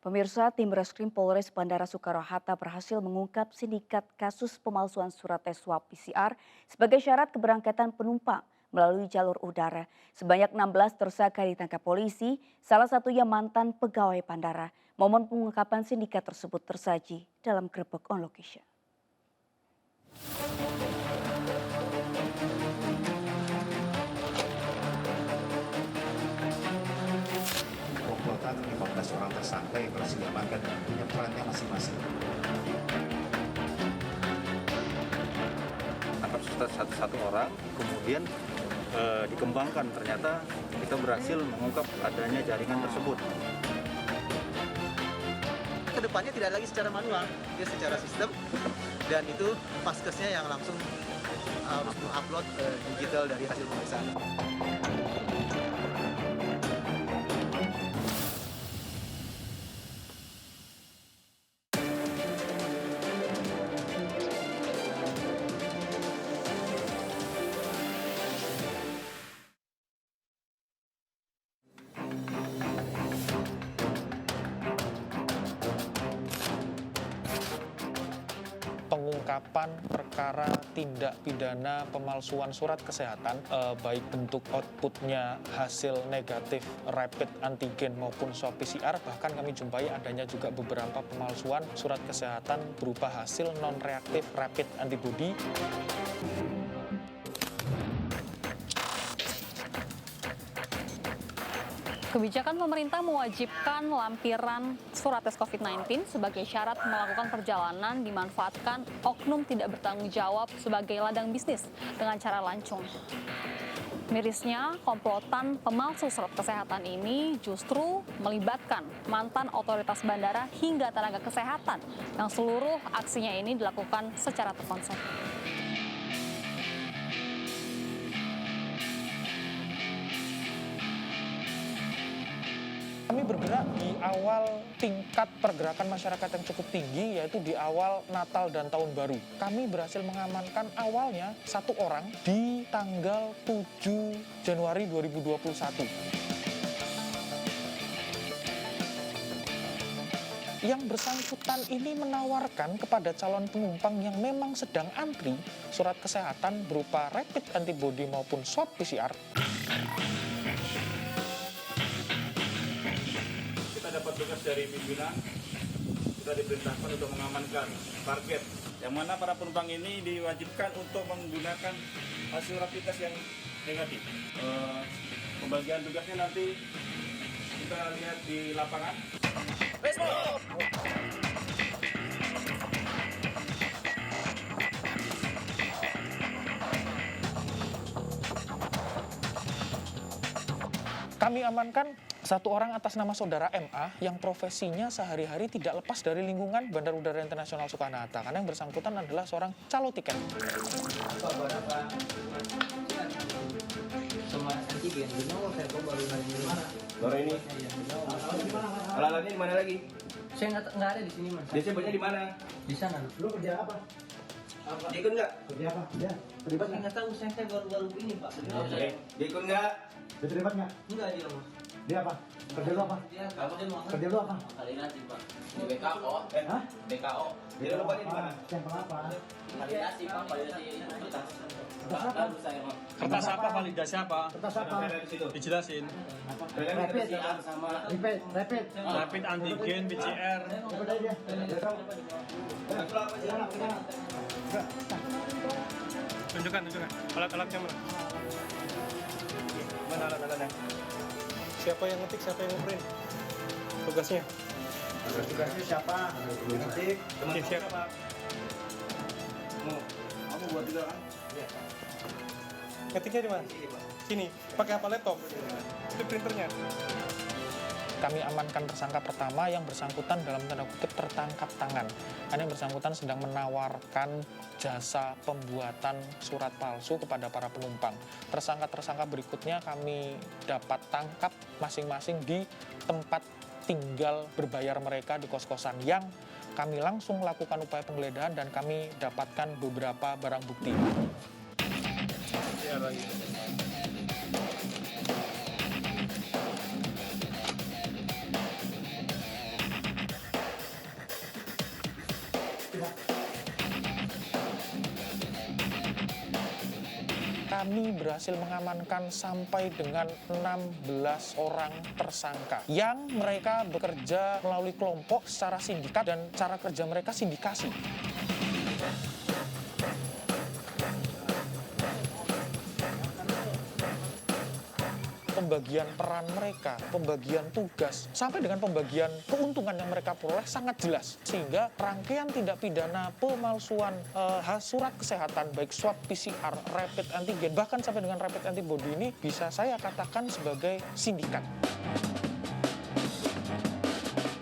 Pemirsa, tim Reskrim Polres Bandara Soekarno-Hatta berhasil mengungkap sindikat kasus pemalsuan surat tes swab PCR sebagai syarat keberangkatan penumpang melalui jalur udara. Sebanyak 16 tersangka ditangkap polisi, salah satunya mantan pegawai bandara. Momen pengungkapan sindikat tersebut tersaji dalam Grebek on Location. Komplotan 15 orang tersangka yang berhasil diamankan dan punya perannya masing-masing. Tangkap satu orang, kemudian dikembangkan, ternyata kita berhasil mengungkap adanya jaringan tersebut. Kedepannya tidak lagi secara manual, dia secara sistem, dan itu paskesnya yang langsung harus mengupload digital dari hasil pemeriksaan. Pengungkapan perkara tindak pidana pemalsuan surat kesehatan, baik bentuk outputnya hasil negatif rapid antigen maupun swab PCR, bahkan kami jumpai adanya juga beberapa pemalsuan surat kesehatan berupa hasil non-reaktif rapid antibody. Kebijakan pemerintah mewajibkan lampiran surat tes COVID-19 sebagai syarat melakukan perjalanan dimanfaatkan oknum tidak bertanggung jawab sebagai ladang bisnis dengan cara lancung. Mirisnya, komplotan pemalsu surat kesehatan ini justru melibatkan mantan otoritas bandara hingga tenaga kesehatan yang seluruh aksinya ini dilakukan secara terkonsep. Kami bergerak di awal tingkat pergerakan masyarakat yang cukup tinggi, yaitu di awal Natal dan Tahun Baru. Kami berhasil mengamankan awalnya satu orang di tanggal 7 Januari 2021. Yang bersangkutan ini menawarkan kepada calon penumpang yang memang sedang antri surat kesehatan berupa rapid antibody maupun swab PCR. Dapat tugas dari pimpinan, kita diperintahkan untuk mengamankan target, yang mana para penumpang ini diwajibkan untuk menggunakan hasil rapid test yang negatif. Pembagian tugasnya nanti kita lihat di lapangan. Kami amankan satu orang atas nama saudara MA yang profesinya sehari-hari tidak lepas dari lingkungan Bandara Udara Internasional Soekarno-Hatta, karena yang bersangkutan adalah seorang calo tiket. Baru ini. Alat-alatnya di mana lagi? Saya nggak ada di sini, Mas. Desembernya di mana? Di sana. Lu kerja apa? Dia ikut nggak? Kerja apa? Ya. Terlibat Saya nggak? nggak tahu, saya baru ini, Pak. Dia ikut nggak? Dia terlibat nggak? Enggak dia, Mas. Dia apa? Kerja lu apa? Dia kalau dia mau Kerja lu apa? kali nanti, Pak. Di BKO. Hah? BKO. Dia lupanya di mana? Sampel apa? Validasi, Pak. Validasi itu kertas. Kertas apa? Baru saya, Pak. Kertas apa, validasi apa? Kertas apa? Di situ. Dijelasin. Rapid. Sama Rapid. Rapid antigen, PCR. Coba tanya dia. Dia tahu. Tunjukkan. Alat-alatnya mana? Mana alat-alatnya? Siapa yang ngetik, siapa yang ngeprint? Tugasnya? Tugasnya siapa? Ngetik. Tim siapa? kamu buat juga kan? Iya. Ngetiknya di mana? Sini. Pakai apa, laptop? Itu printernya. Kami amankan tersangka pertama yang bersangkutan dalam tanda kutip tertangkap tangan. Karena yang bersangkutan sedang menawarkan jasa pembuatan surat palsu kepada para penumpang. Tersangka-tersangka berikutnya kami dapat tangkap masing-masing di tempat tinggal berbayar mereka di kos-kosan, yang kami langsung lakukan upaya penggeledahan dan kami dapatkan beberapa barang bukti. kami berhasil mengamankan sampai dengan 16 orang tersangka yang mereka bekerja melalui kelompok secara sindikat dan cara kerja mereka sindikasi. Pembagian peran mereka, pembagian tugas, sampai dengan pembagian keuntungan yang mereka peroleh sangat jelas. Sehingga rangkaian tindak pidana pemalsuan surat kesehatan, baik swab PCR, rapid antigen, bahkan sampai dengan rapid antibody ini bisa saya katakan sebagai sindikat.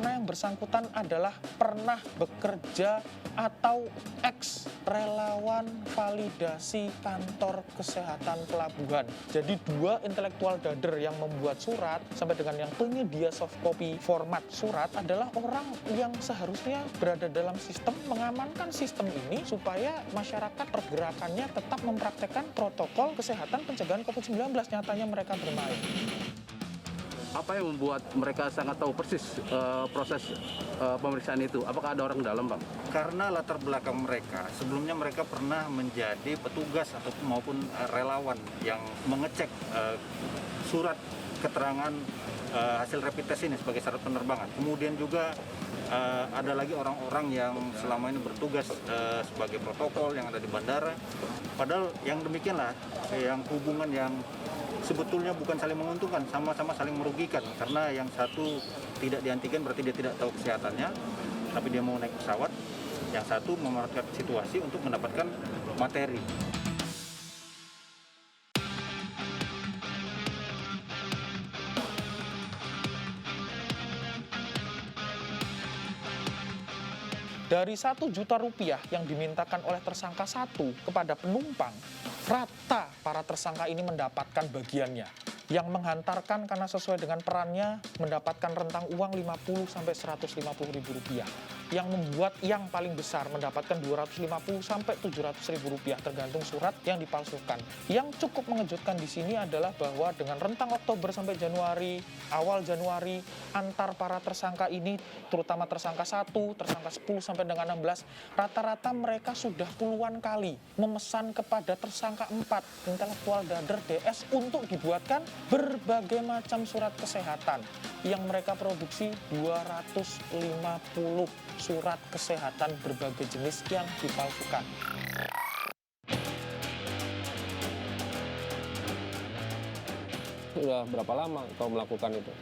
Nah, yang bersangkutan adalah pernah bekerja atau ex relawan validasi kantor kesehatan pelabuhan. Jadi dua intelektual dader yang membuat surat sampai dengan yang penyedia soft copy format surat adalah orang yang seharusnya berada dalam sistem, mengamankan sistem ini supaya masyarakat pergerakannya tetap mempraktekkan protokol kesehatan pencegahan COVID-19. Nyatanya mereka bermain. Apa yang membuat mereka sangat tahu persis proses pemeriksaan itu? Apakah ada orang dalam, Bang? Karena latar belakang mereka, sebelumnya mereka pernah menjadi petugas atau maupun relawan yang mengecek surat keterangan hasil rapid test ini sebagai syarat penerbangan. Kemudian juga ada lagi orang-orang yang selama ini bertugas sebagai protokol yang ada di bandara. Padahal yang demikianlah, yang hubungan yang sebetulnya bukan saling menguntungkan, sama-sama saling merugikan. Karena yang satu tidak diantigen berarti dia tidak tahu kesehatannya, tapi dia mau naik pesawat. Yang satu memanfaatkan situasi untuk mendapatkan materi. Dari 1 juta rupiah yang dimintakan oleh tersangka 1 kepada penumpang, rata para tersangka ini mendapatkan bagiannya. Yang menghantarkan karena sesuai dengan perannya mendapatkan rentang uang 50 sampai 150 ribu rupiah. Yang membuat yang paling besar mendapatkan 250 sampai 700 ribu rupiah tergantung surat yang dipalsukan. Yang cukup mengejutkan di sini adalah bahwa dengan rentang Oktober sampai Januari, awal Januari, antar para tersangka ini, terutama tersangka 1, tersangka 10 sampai dengan 16, rata-rata mereka sudah puluhan kali memesan kepada tersangka 4, intelektual dader DS, untuk dibuatkan berbagai macam surat kesehatan yang mereka produksi 250 surat kesehatan berbagai jenis yang dipalsukan. Sudah berapa lama kau melakukan itu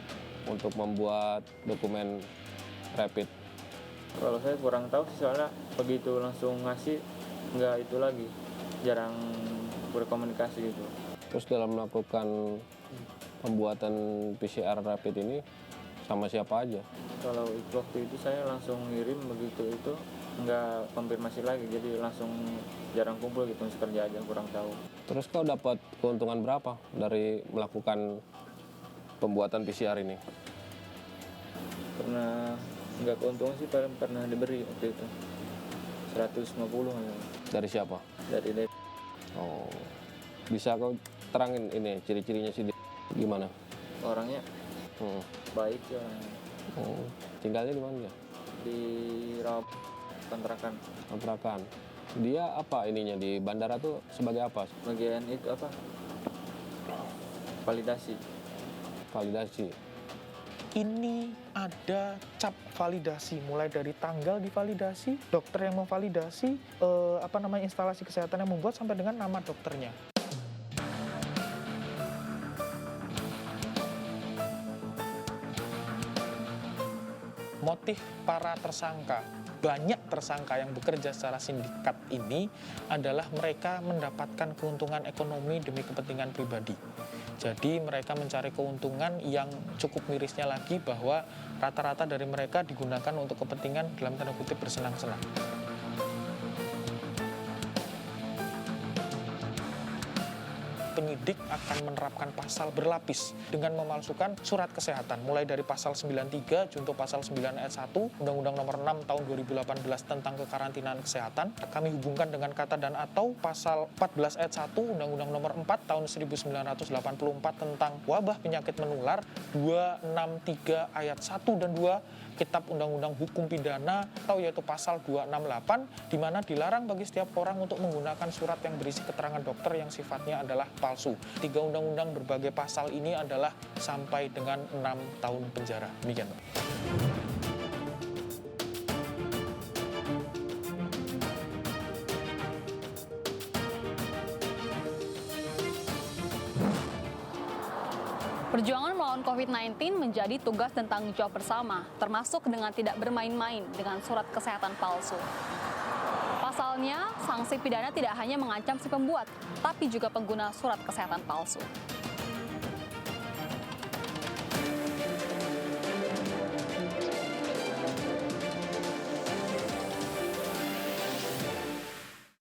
untuk membuat dokumen rapid? Kalau saya kurang tahu sih, soalnya begitu langsung ngasih nggak itu lagi, jarang berkomunikasi gitu. Terus dalam melakukan pembuatan PCR rapid ini sama siapa aja? Kalau waktu itu saya langsung ngirim, begitu itu nggak konfirmasi lagi, jadi langsung jarang kumpul gitu, kerja aja, kurang tahu. Terus kau dapat keuntungan berapa dari melakukan pembuatan PCR ini? Pernah nggak keuntungan sih, pernah diberi waktu itu 150 aja. Dari siapa? Dari Oh, bisa kau terangin ini ciri-cirinya sih gimana? orangnya baik ya, Oh, tinggalnya di mana dia? di Rawab kontrakan. Kontrakan. Dia apa ininya di bandara tuh sebagai apa? Bagian itu apa? Validasi. Validasi. Ini ada cap validasi, mulai dari tanggal divalidasi, dokter yang memvalidasi, instalasi kesehatan yang membuat, sampai dengan nama dokternya. Motif para tersangka, banyak tersangka yang bekerja secara sindikat ini adalah mereka mendapatkan keuntungan ekonomi demi kepentingan pribadi. Jadi mereka mencari keuntungan yang cukup mirisnya lagi, bahwa rata-rata dari mereka digunakan untuk kepentingan dalam tanda kutip bersenang-senang. Penyidik akan menerapkan pasal berlapis dengan memalsukan surat kesehatan, mulai dari pasal 93 junto pasal 9 ayat 1 Undang-Undang Nomor 6 Tahun 2018 tentang kekarantinaan kesehatan. Kami hubungkan dengan kata dan atau pasal 14 ayat 1 Undang-Undang Nomor 4 Tahun 1984 tentang wabah penyakit menular, 263 ayat 1 dan 2 Kitab Undang-Undang Hukum Pidana, atau yaitu pasal 268, di mana dilarang bagi setiap orang untuk menggunakan surat yang berisi keterangan dokter yang sifatnya adalah palsu. 3 undang-undang berbagai pasal ini adalah sampai dengan 6 tahun penjara. Demikian, Pak. Perjuangan melawan COVID-19 menjadi tugas dan tanggung jawab bersama, termasuk dengan tidak bermain-main dengan surat kesehatan palsu. Pasalnya, sanksi pidana tidak hanya mengancam si pembuat, tapi juga pengguna surat kesehatan palsu.